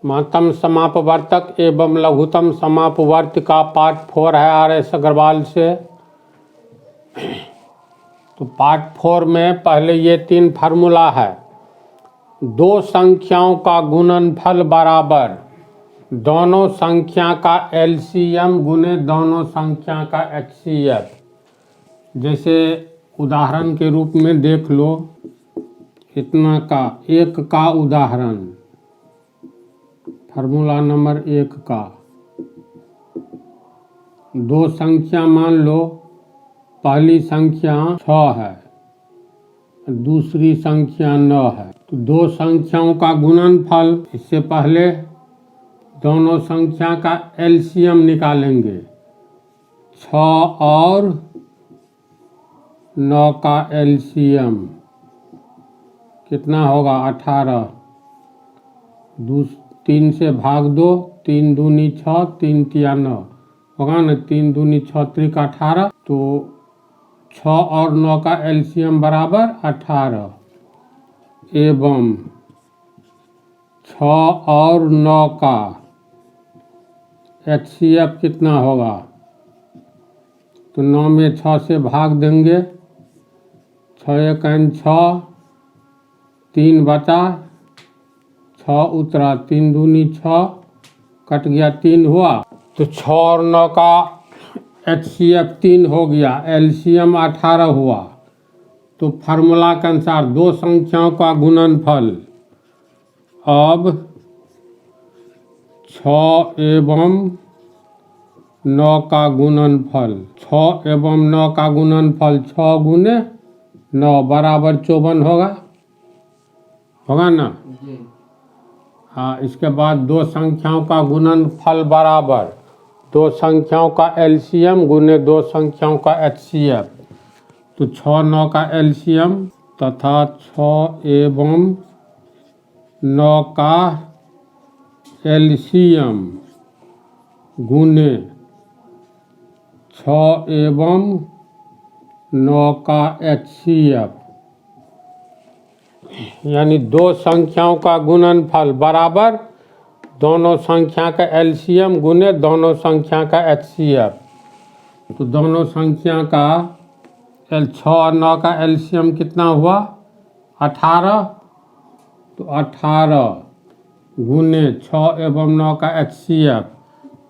महत्तम समापवर्तक एवं लघुत्तम समापवर्त का पार्ट 4 है RS अग्रवाल से। तो पार्ट 4 में पहले ये 3 फार्मूला है। दो संख्याओं का गुणनफल बराबर दोनों संख्या का LCM गुने दोनों संख्या का HCF। जैसे उदाहरण के रूप में देख लो, इतना का एक का उदाहरण, फार्मूला नंबर 1 का। दो संख्या मान लो, पहली संख्या 6 है, दूसरी संख्या 9 है। तो दो संख्याओं का गुणनफल, इससे पहले दोनों संख्या का LCM निकालेंगे। 6 और 9 का LCM कितना होगा? 18। 3 से भाग दो, 3 दूनी 6, 3 तिया 9 होगा ना। 3 दूनी 6 त्रिक 18। तो 6 और 9 का LCM बराबर 18 एवं 6 और 9 का HCF कितना होगा? तो 9 में 6 से भाग देंगे, 6 एक 6, 3 बचा, 6 उतरा, 3 दूनी 6, कट गया 3 हुआ। तो 6 और 9 का HCF 3 हो गया, LCM 18 हुआ। तो फार्मूला के अनुसार दो संख्याओं का गुणनफल अब 6 एवं 9 का गुणनफल, 6 एवं 9 का गुणनफल 6 गुने 9 बराबर 54 होगा ना। हाँ, इसके बाद दो संख्याओं का गुणनफल बराबर दो संख्याओं का LCM गुने दो संख्याओं का HCF। तो 6 9 का LCM तथा 6 एवं 9 का LCM गुने 6 एवं 9 का HCF, यानी दो संख्याओं का गुणनफल बराबर दोनों संख्या का LCM गुने दोनों संख्या का HCF। तो दोनों संख्या का 6 और 9 का LCM कितना हुआ? 18। तो 18 गुने 6 एवं 9 का HCF,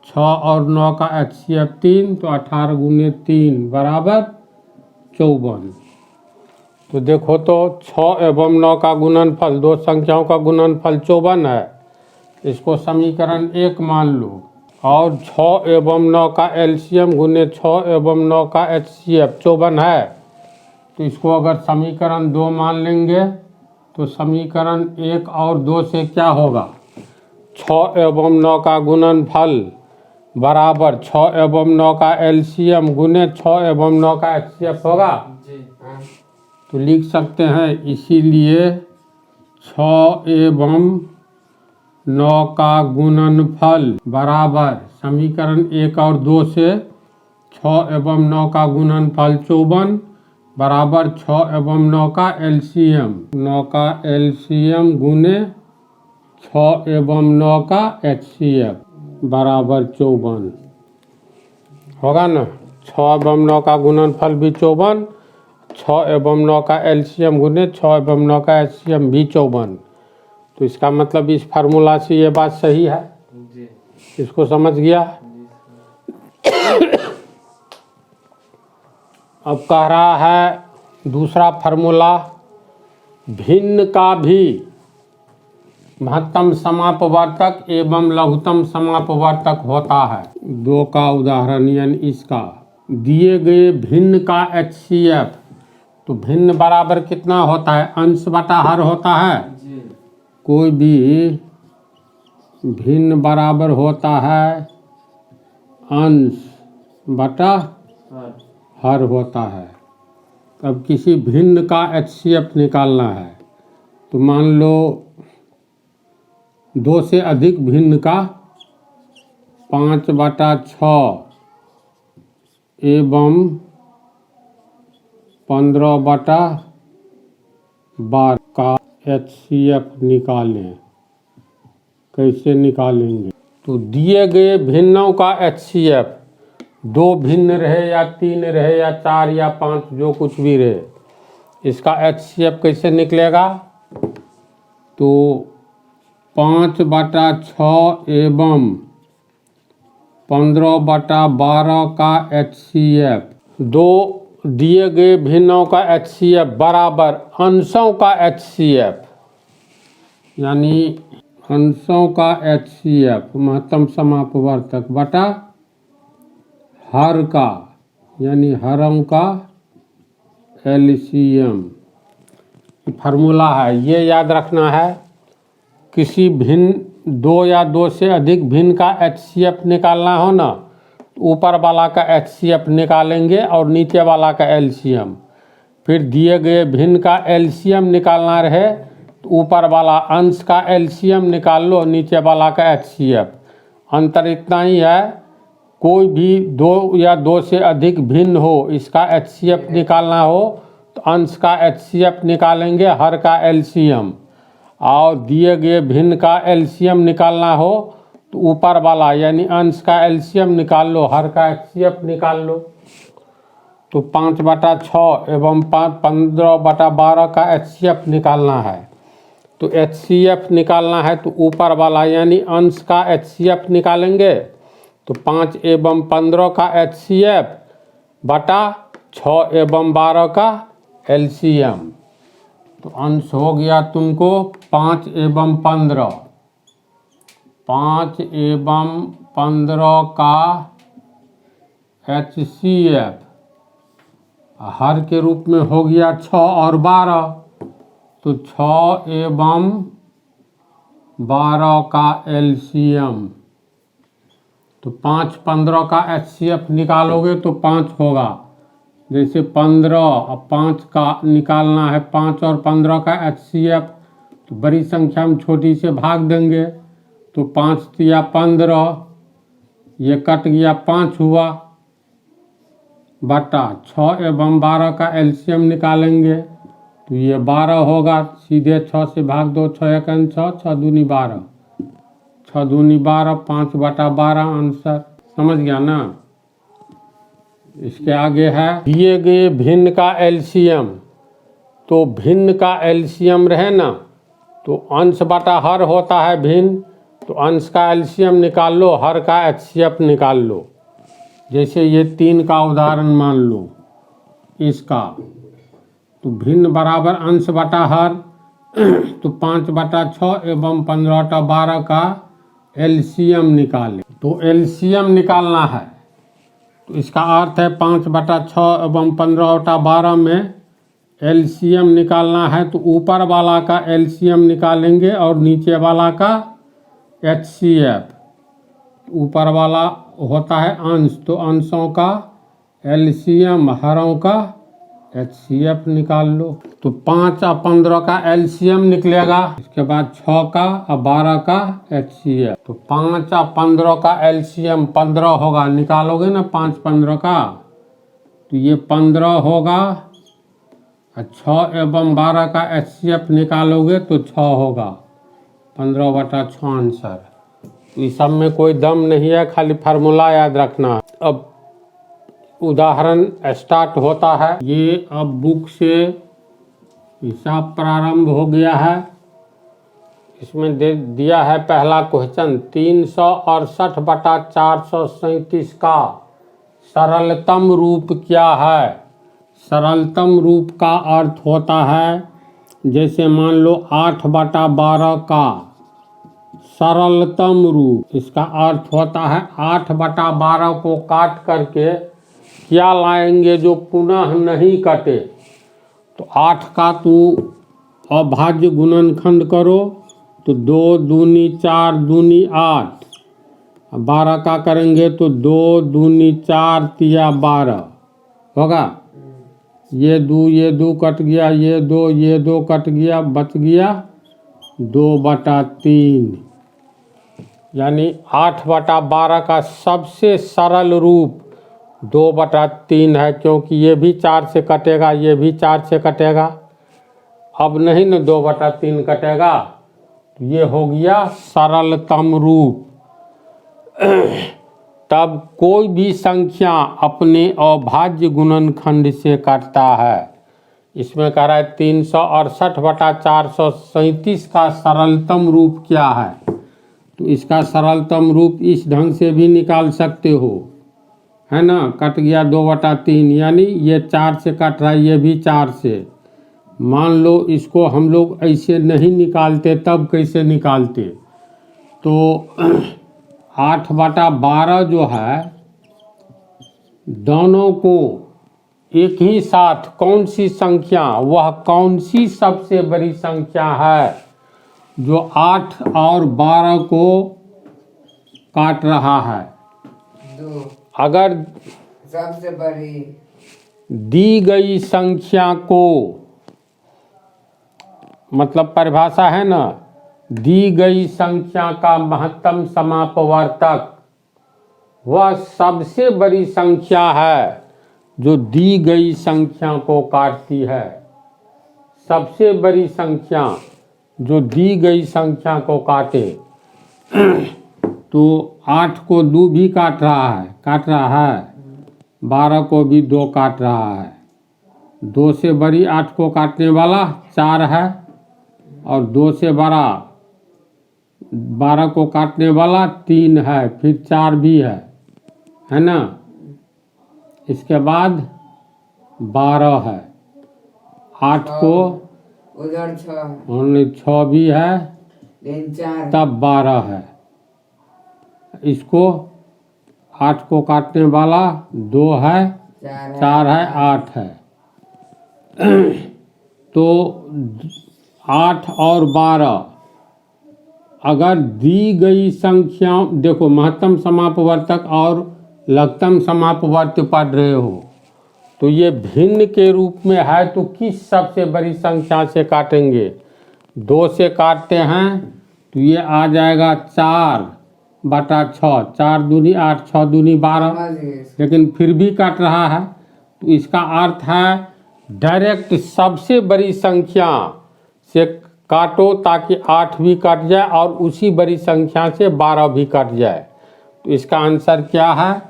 6 और 9 का HCF 3, तो 18 गुने 3 बराबर 54। तो देखो तो 6 एवं 9 का गुणनफल, दो संख्याओं का गुणनफल 54 है। इसको समीकरण 1 मान लो। और 6 एवं 9 का LCM गुने 6 एवं 9 का HCF 54 है। तो इसको अगर समीकरण 2 मान लेंगे तो समीकरण 1 और 2 से क्या होगा? 6 एवं 9 का गुणनफल बराबर 6 एवं 9 का LCM गुने 6 एवं 9 का HCF होगा। तो लिख सकते हैं, इसीलिए 6 एवं 9 का गुणनफल बराबर समीकरण 1 और 2 से 6 एवं 9 का गुणनफल 54 बराबर 6 एवं 9 का LCM, 9 का LCM गुने 6 एवं 9 का HCF बराबर 54 होगा ना। 6 एवं 9 का गुणनफल भी 54, 6 एवं 9 का LCM गुने 6 एवं 9 का HCM भी 54। तो इसका मतलब इस फार्मूला से ये बात सही है जी। इसको समझ गया। अब कह रहा है दूसरा फार्मूला, भिन्न का भी महत्तम समापवर्तक एवं लघुत्तम समापवर्तक होता है। 2 का उदाहरण, यानी इसका दिए गए भिन्न का HCF, तो भिन्न बराबर कितना होता है? अंश बटा हर होता है जी। कोई भी भिन्न बराबर होता है अंश बटा हर होता है। अब किसी भिन्न का HCF निकालना है, तो मान लो 2 से अधिक भिन्न का 5 बटा 6 एवं 15 बटा 12 का HCF निकालें। कैसे निकालेंगे? तो दिए गए भिन्नों का HCF, 2 भिन्न रहे या 3 रहे या 4 या 5, जो कुछ भी रहे, इसका HCF कैसे निकलेगा? तो 5/6 एवं 15/12 का HCF, 2 दिए गए भिन्नों का HCF बराबर अंशों का HCF, यानी अंशों का HCF महत्तम समापवर्तक बटा हर का, यानी हरों का LCM। फार्मूला है, ये याद रखना है। किसी भिन्न 2 या 2 से अधिक भिन्न का HCF निकालना हो ना, ऊपर वाला का HCF निकालेंगे और नीचे वाला का LCM। फिर दिए गए भिन्न का LCM निकालना रहे तो ऊपर वाला अंश का LCM निकाल लो, नीचे वाला का HCF। अंतर इतना ही है, कोई भी 2 या 2 से अधिक भिन्न हो, इसका HCF निकालना हो तो अंश का HCF निकालेंगे, हर का LCM। और दिए गए भिन्न का LCM निकालना हो तो ऊपर वाला यानी अंश का LCM निकाल लो, हर का HCF निकाल लो। तो 5/6 एवं 15/12 का HCF निकालना है। तो HCF निकालना है तो ऊपर वाला यानी अंश का HCF निकालेंगे। तो 5 एवं 15 का HCF बटा 6 एवं 12 का LCM। तो अंश हो गया तुमको 5 एवं 15, 5 एवं 15 का HCF हर के रूप में हो गया 6 और 12, तो 6 एवं 12 का LCM। तो 5 15 का HCF निकालोगे तो 5 होगा। जैसे 15 और 5 का निकालना है, 5 और 15 का HCF, तो बड़ी संख्या में छोटी से भाग देंगे। तो 5 तिया 15, ये कट गया 5 हुआ, बटा 6 एवं 12 का LCM निकालेंगे तो ये 12 होगा। सीधे 6 से भाग दो, 6 1 6, 6 दूनी 12, 6 दूनी 12, 5/12 आंसर। समझ गया ना? इसके आगे है दिए गए भिन्न का LCM। तो भिन्न का LCM रहे ना तो अंश बटा हर होता है भिन्न, तो अंश का LCM निकाल लो, हर का HCF निकाल लो। जैसे ये 3 का उदाहरण मान लो इसका, तो भिन्न बराबर अंश बटा हर, तो 5/6 एवं 15/12 का LCM निकालें। तो LCM निकालना है तो इसका अर्थ है 5/6 एवं 15/12 में LCM निकालना है। तो ऊपर वाला का LCM निकालेंगे और नीचे वाला का HCF। ऊपर वाला होता है अंश, तो अंशों का LCM, हरों का HCF निकाल लो। तो 5 और 15 का LCM निकलेगा, इसके बाद 6 का और 12 का HCF। तो 5 और 15 का LCM 15 होगा, निकालोगे ना 5 15 का, तो ये 15 होगा। और 6 एवं 12 का HCF निकालोगे तो 6 होगा, 15/6 आंसर। तो इस सब में कोई दम नहीं है, खाली फार्मूला याद रखना। अब उदाहरण स्टार्ट होता है। ये अब बुक से हिसाब प्रारंभ हो गया है। इसमें दे दिया है पहला क्वेश्चन, 368/437 का सरलतम रूप क्या है? सरलतम रूप का अर्थ होता है, जैसे मान लो 8/12 का सरलतम रूप, इसका अर्थ होता है 8/12 को काट करके क्या लाएंगे जो पुनः नहीं कटे। तो 8 का तू अभाज्य गुणनखंड करो तो 2 दूनी 4 दूनी 8, 12 का करेंगे तो 2 दूनी 4 तिया 12 होगा। ये 2 कट गया, ये 2 कट गया, बच गया 2/3। यानी 8/12 का सबसे सरल रूप 2/3 है, क्योंकि ये भी 4 से कटेगा, ये भी 4 से कटेगा। अब नहीं न 2/3 कटेगा, ये हो गया सरलतम रूप। तब कोई भी संख्या अपने अभाज्य गुणनखंड से काटता है। इसमें कह रहा है 368/437 का सरलतम रूप क्या है। तो इसका सरलतम रूप इस ढंग से भी निकाल सकते हो, है ना। कट गया 2/3, यानी ये 4 से कट रहा है, ये भी 4 से। मान लो इसको हम लोग ऐसे नहीं निकालते, तब कैसे निकालते। तो 8/12 जो है, दोनों को एक ही साथ कौन सी संख्या, वह कौन सी सबसे बड़ी संख्या है जो 8 और 12 को काट रहा है। 2 अगर सबसे बड़ी दी गई संख्या को, मतलब परिभाषा है ना, दी गई संख्या का महत्तम समापवर्तक वह सबसे बड़ी संख्या है जो दी गई संख्या को काटती है। सबसे बड़ी संख्या जो दी गई संख्या को काटे। तो 8 को 2 भी काट रहा है, 12 को भी 2 काट रहा है। 2 से बड़ी 8 को काटने वाला 4 है, और 2 से बड़ा 12 को काटने वाला 3 है, फिर 4 भी है ना। इसके बाद 12 है, 8 को उधर 6 6 भी है, 4 तब 12 है। इसको 8 को काटने वाला 2 है, 4 है, 8 है। तो 8 और 12 अगर दी गई संख्या, देखो महत्तम समापवर्तक और लघुत्तम समापवर्त पढ़ रहे हो, तो ये भिन्न के रूप में है, तो किस सबसे बड़ी संख्या से काटेंगे। 2 से काटते हैं तो ये आ जाएगा 4/6, 4 दूनी 8, 6 दूनी 12, लेकिन फिर भी काट रहा है। तो इसका अर्थ है डायरेक्ट सबसे बड़ी संख्या से काटो, ताकि 8 भी कट जाए और उसी बड़ी संख्या से 12 भी कट जाए। तो इसका आंसर क्या है।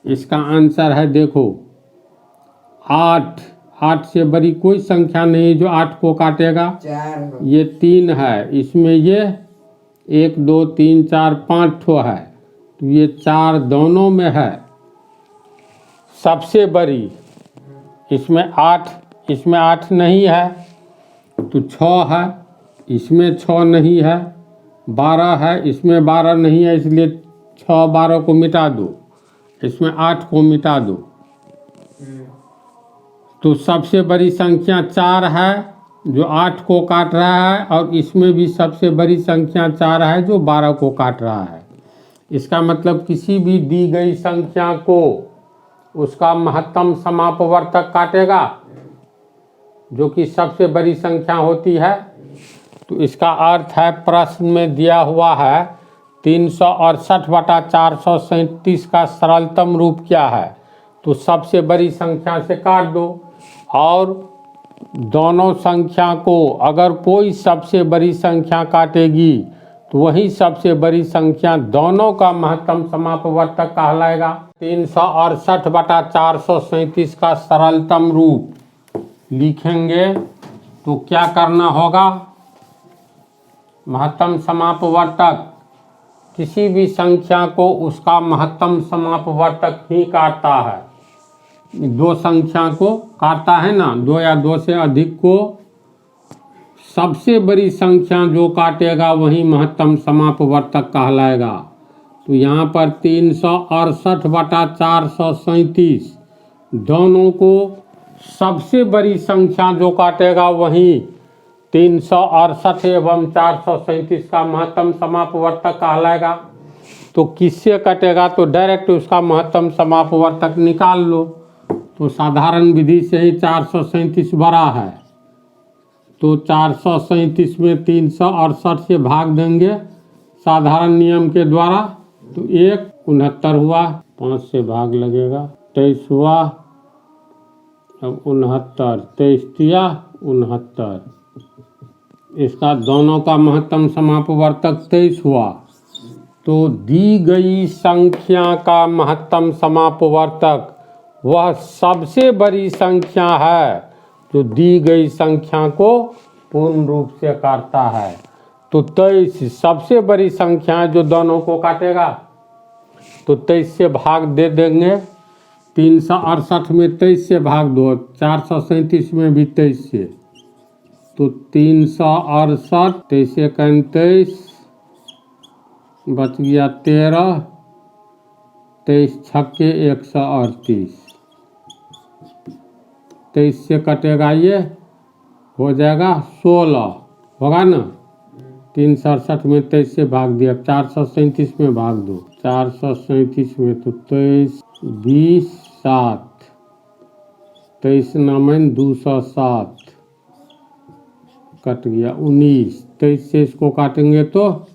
इसका आंसर है, देखो 8 से बड़ी कोई संख्या नहीं जो 8 को काटेगा। 4 ये 3 है, इसमें ये 1 2 3 4 5 ठो है, तो ये 4 दोनों में है सबसे बड़ी। इसमें 8 नहीं है, तो 6 है, इसमें 6 नहीं है। 12 है, इसमें 12 नहीं है, इसलिए 6 12 को मिटा दो, इसमें 8 को मिटा दो। तो सबसे बड़ी संख्या 4 है जो 8 को काट रहा है, और इसमें भी सबसे बड़ी संख्या 4 है जो 12 को काट रहा है। इसका मतलब किसी भी दी गई संख्या को उसका महत्तम समापवर्तक काटेगा, जो कि सबसे बड़ी संख्या होती है। तो इसका अर्थ है, प्रश्न में दिया हुआ है 368/437 का सरलतम रूप क्या है। तो सबसे बड़ी संख्या से काट दो, और दोनों संख्या को अगर कोई सबसे बड़ी संख्या काटेगी तो वही सबसे बड़ी संख्या दोनों का महत्तम समापवर्तक कहलाएगा। 368/437 का सरलतम रूप लिखेंगे तो क्या करना होगा। महत्तम समापवर्तक किसी भी संख्या को उसका महत्तम समापवर्तक ही काटता है। 2 संख्या को काटता है ना, 2 या 2 से अधिक को सबसे बड़ी संख्या जो काटेगा वही महत्तम समापवर्तक कहलाएगा। तो यहाँ पर 368/437 दोनों को सबसे बड़ी संख्या जो काटेगा वही 368 एवं 437 का महत्तम समापवर्तक कहलाएगा। तो किससे कटेगा, तो डायरेक्ट उसका महत्तम समापवर्तक निकाल लो। तो साधारण विधि से ही 437 बड़ा है, तो 437 में 368 से भाग देंगे साधारण नियम के द्वारा, तो 1 69 हुआ, 5 से भाग लगेगा, 23 हुआ, अब 69, 23 तिया 69, इसका दोनों का महत्तम समापवर्तक 23 हुआ। तो दी गई संख्या का महत्तम समापवर्तक वह सबसे बड़ी संख्या है जो दी गई संख्या को पूर्ण रूप से काटता है। तो 23 सबसे बड़ी संख्या है जो दोनों को काटेगा। तो 23 से भाग दे देंगे। 368 में 23 से भाग दो, 437 में भी 23 से। तो 368, 23 से 31, बच गया 13, 23 छक्के 138। 23 से कटेगा ये, हो जाएगा 16, होगा ना। 368 में 23 से भाग दिया, 437 में भाग दो, 437 में तो 23, 20, 7, 23 9 207, कट गया 19। 23 से इसको काटेंगे तो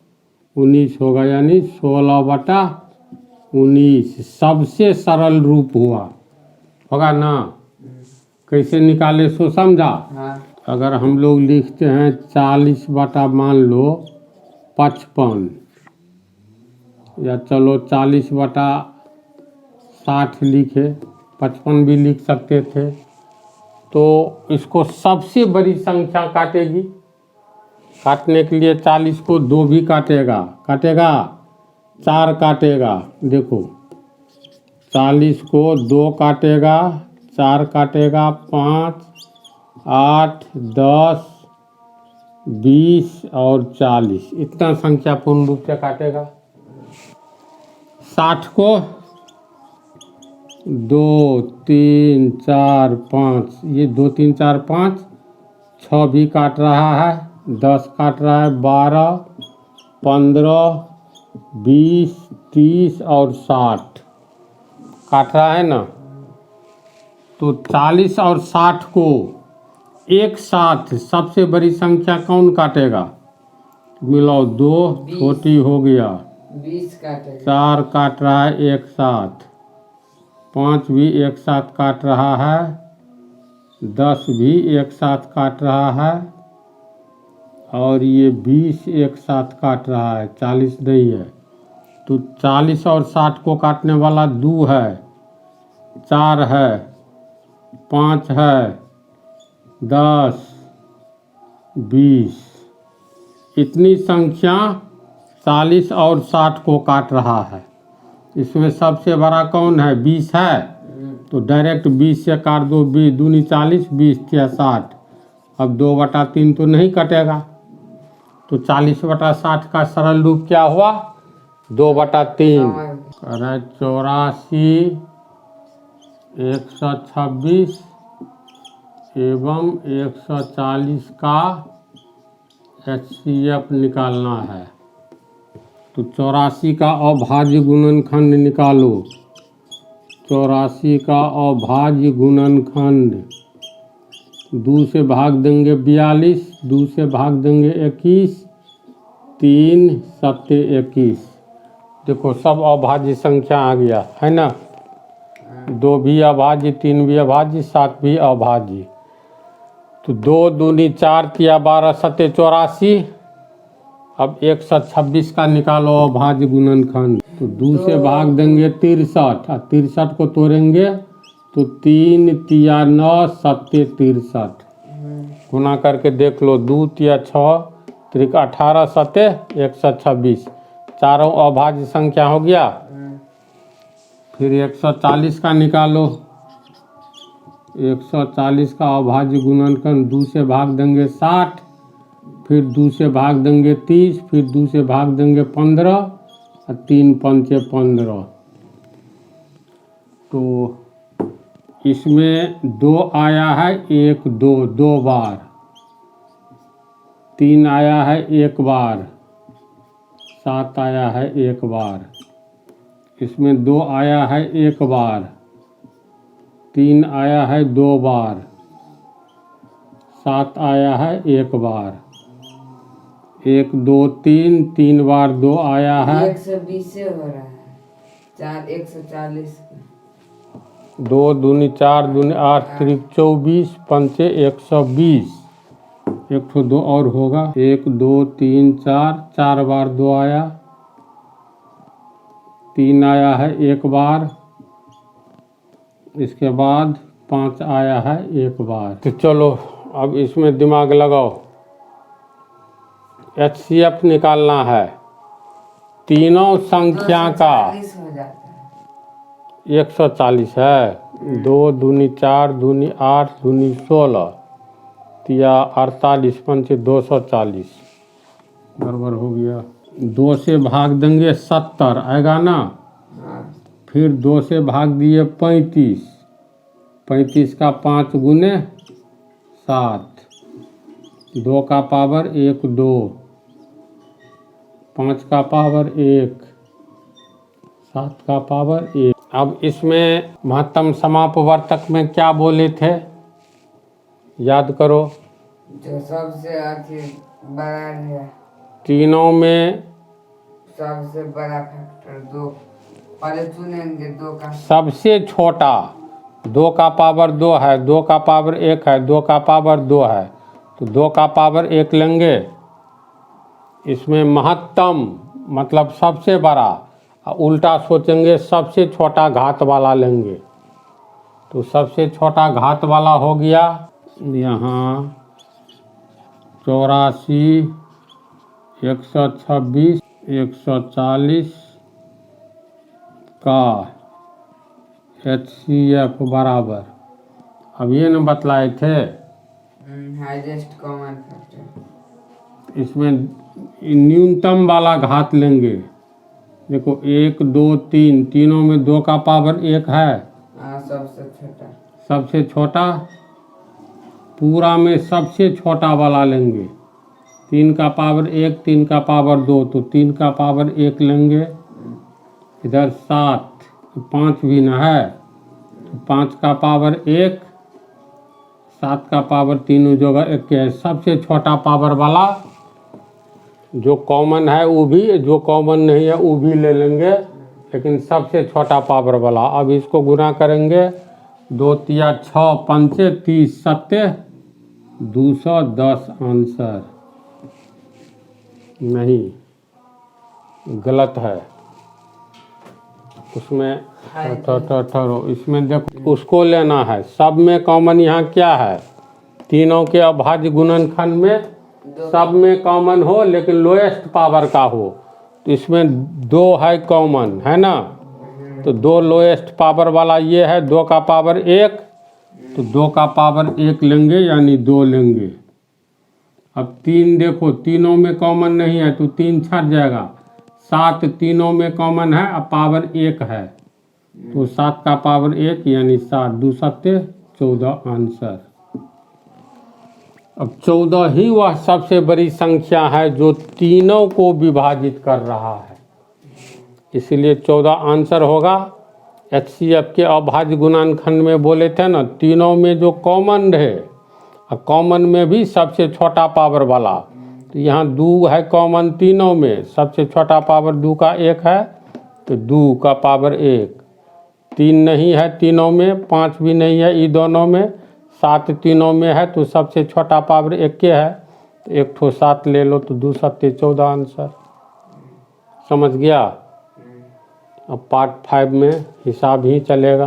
19 होगा, यानी 16/19 सबसे सरल रूप हुआ, होगा ना। कैसे निकाले सो समझा। हाँ। अगर हम लोग लिखते हैं 40 बटा मान लो 55, या चलो 40 बटा 60 लिखे, 55 भी लिख सकते थे। तो इसको सबसे बड़ी संख्या काटेगी। काटने के लिए 40 को 2 भी काटेगा, 4 काटेगा। देखो 40 को 2 काटेगा, 4 काटेगा, 5, 8, 10, 20 और 40, इतना संख्या पूर्ण रूप से काटेगा। 60 को 2, 3, 4, 5, ये 2, 3, 4, 5, 6 भी काट रहा है, 10 काट रहा है, 12, 15, 20, 30 और 60 काट रहा है ना। तो 40 और 60 को एक साथ सबसे बड़ी संख्या कौन काटेगा। मिलाओ, 2 छोटी हो गया, 20 काटेगा। 4 काट रहा है एक साथ, 5 भी एक साथ काट रहा है, 10 भी एक साथ काट रहा है, और ये 20 एक साथ काट रहा है, 40 नहीं है। तो 40 और 60 को काटने वाला 2 है, 4 है, 5 है, 10, 20, इतनी संख्या 40 और 60 को काट रहा है। इसमें सबसे बड़ा कौन है, 20 है। तो डायरेक्ट 20 से काट दो, 20 दूनी 40, 20 या 60। अब 2/3 तो नहीं कटेगा, तो 40/60 का सरल रूप क्या हुआ, 2/3। अरे 84, 126 एवं 140 का HCF निकालना है। तो 84 का अभाज्य गुणनखंड निकालो। 84 का अभाज्य गुणनखंड, 2 से भाग देंगे 42, 2 से भाग देंगे 21, 3 7 21। देखो सब अभाज्य संख्या आ गया है ना। 2 भी अभाज्य, 3 भी अभाज्य, 7 भी अभाज्य। तो 2 दूनी 4 किया, 12 7 84। अब 126 का निकालो अभाज्य गुणनखंड। तो 2 से भाग देंगे 63, और 63 को तोड़ेंगे तो 3 तिया 9 7 63। गुना करके देख लो, 2 तिया 6 त्रिक 18 7 126, चारों अभाज्य संख्या हो गया। फिर 140 का निकालो। 140 का अभाज्य गुणनखंड, 2 से भाग देंगे 60, फिर 2 से भाग देंगे 30, फिर 2 से भाग देंगे 15, और 3 पंचे 15। तो इसमें 2 आया है, 1 2 2 बार, 3 आया है 1 बार, 7 आया है 1 बार। इसमें 2 आया है 1 बार, 3 आया है 2 बार, 7 आया है 1 बार। 1 2 3, 3 बार 2 आया है, 120 से हो रहा है, 4 140 2 दूनी 4 दूनी 8 त्रिक 24 पंचे 120। एक ठो 2 और होगा, 1 2 3 4, 4 बार 2 आया, 3 आया है 1 बार, इसके बाद 5 आया है 1 बार। तो चलो अब इसमें दिमाग लगाओ, HCF निकालना है। तीनों संख्या का 240 हो जाता है। 140 है, 2 दूनी 4 दूनी 8 दूनी 16 तिया 48 पंचे 240, गड़बड़ हो गया। 2 से भाग देंगे 70 आएगा ना, हाँ, फिर 2 से भाग दिए 35, 35 का 5 गुने 7, 2 का पावर 1 2, 5 का पावर 1, 7 का पावर 1। अब इसमें महत्तम समापवर्तक में क्या बोले थे, याद करो। जो सबसे बड़ा है, तीनों में सबसे बड़ा फैक्टर 2, पहले चुनेंगे 2 का। सबसे छोटा 2 का पावर 2 है, 2 का पावर 1 है, 2 का पावर 2 है, तो 2 का पावर 1 लेंगे। इसमें महत्तम मतलब सबसे बड़ा, उल्टा सोचेंगे सबसे छोटा घात वाला लेंगे, तो सबसे छोटा घात वाला हो गया यहाँ 84, 126, 140 का HCF बराबर, अब ये न बतलाए थे, हाईएस्ट कॉमन फैक्टर। इसमें न्यूनतम वाला घात लेंगे। देखो 1 2 3, तीनों में 2 का पावर 1 है, हाँ, सबसे छोटा। सबसे छोटा पूरा में सबसे छोटा वाला लेंगे। 3 का पावर 1, 3 का पावर 2, तो 3 का पावर 1 लेंगे। इधर 7, 5 भी न है, तो 5 का पावर 1, 7 का पावर, तीनों जगह 1 है। सबसे छोटा पावर वाला जो कॉमन है वो भी, जो कॉमन नहीं है वो भी ले लेंगे, लेकिन सबसे छोटा पावर वाला। अब इसको गुना करेंगे, 2 तिया 6 पंचे 30 सत्ते 210 आंसर। नहीं, गलत है, उसमें ठहरो, इसमें देखो उसको लेना है। सब में कॉमन यहाँ क्या है, तीनों के अभाज्य गुणनखंड में सब में कॉमन हो, लेकिन लोएस्ट पावर का हो, तो इसमें 2 है कॉमन, है ना, तो 2 लोएस्ट पावर वाला ये है, 2 का पावर 1, तो 2 का पावर 1 लेंगे, यानी 2 लेंगे। अब 3 देखो, तीनों में कॉमन नहीं है, तो 3 छट जाएगा। 7 तीनों में कॉमन है, अब पावर 1 है, तो 7 का पावर 1 यानी 7, 2 सत्ते 14 आंसर। अब 14 ही वह सबसे बड़ी संख्या है जो तीनों को विभाजित कर रहा है, इसलिए 14 आंसर होगा। HCF के अभाज्य गुणनखंड में बोले थे ना, तीनों में जो कॉमन रहे, और कॉमन में भी सबसे छोटा पावर वाला, तो यहाँ 2 है कॉमन तीनों में, सबसे छोटा पावर 2 का 1 है, तो 2 का पावर 1। 3 नहीं है तीनों में, 5 भी नहीं है ये दोनों में, 7 तीनों में है, तो सबसे छोटा पावर 1 के है, तो 1 ठो 7 ले लो, तो 2 सत्ते 14 आंसर। समझ गया। अब पार्ट 5 में हिसाब ही चलेगा।